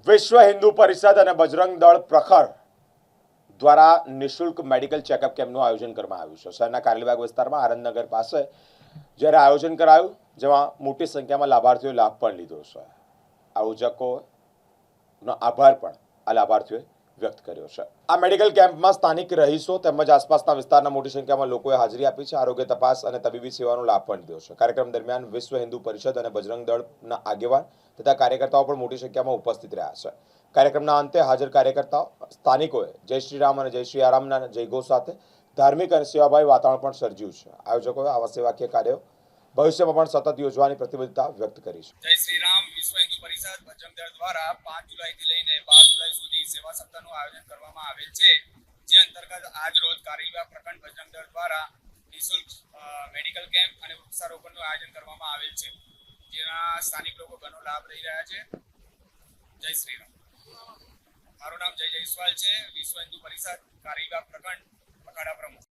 વિશ્વ હિન્દુ પરિષદ અને બજરંગ દળ પ્રખર દ્વારા નિઃશુલ્ક મેડિકલ ચેકઅપ કેમ્પનું આયોજન કરવામાં આવ્યું છે. શહેરના કારેલીબાગ વિસ્તારમાં આનંદનગર પાસે જ્યારે આયોજન કરાયું, જેમાં મોટી સંખ્યામાં લાભાર્થીઓએ લાભ પણ લીધો છે. આયોજકોનો આભાર પણ આ લાભાર્થીઓએ વ્યક્ત કર્યો છે. આ મેડિકલ કેમ્પમાં સ્થાનિક રહીશો તેમજ આસપાસના વિસ્તારના મોટી સંખ્યામાં લોકોએ હાજરી આપી છે. આરોગ્ય તપાસ અને તબીબી સેવાનો લાભ પણ લીધો છે. કાર્યક્રમ દરમિયાન વિશ્વ હિન્દુ પરિષદ અને બજરંગ દળના આગેવાન તથા કાર્યકર્તાઓ પણ મોટી સંખ્યામાં ઉપસ્થિત રહ્યા છે. કાર્યક્રમના અંતે હાજર કાર્યકર્તાઓ સ્થાનિકોએ જય શ્રી રામ અને જય શ્રી આરામના જયઘોષ સાથે ધાર્મિક અને સેવાભાવી વાતાવરણ પણ સર્જ્યું છે. આયોજકોએ આવા સેવાકીય કાર્યો ભવિષ્યમાં પણ સતત યોજવાની પ્રતિબદ્ધતા વ્યક્ત કરી છે. જય શ્રી રામ. વિશ્વ હિન્દુ પરિષદ બજરંગ દળ દ્વારા 5 જુલાઈથી લઈને 12 જુલાઈ સુધી સેવા સપ્તાહનું આયોજન કરવામાં આવેલ છે. જે અંતર્ગત આજ રોજ કારેલીબાગ પ્રખંડ બજરંગ દળ દ્વારા નિઃશુલ્ક મેડિકલ કેમ્પ અને વૃક્ષારોપણનું આયોજન કરવામાં આવેલ છે, જેના સ્થાનિક લોકો ઘણો લાભ લઈ રહ્યા છે. જય શ્રી રામ. મારું નામ જય જયસ્વાલ છે. વિશ્વ હિન્દુ પરિષદ કારેલીબાગ પ્રખંડ અખાડા પ્રમુખ.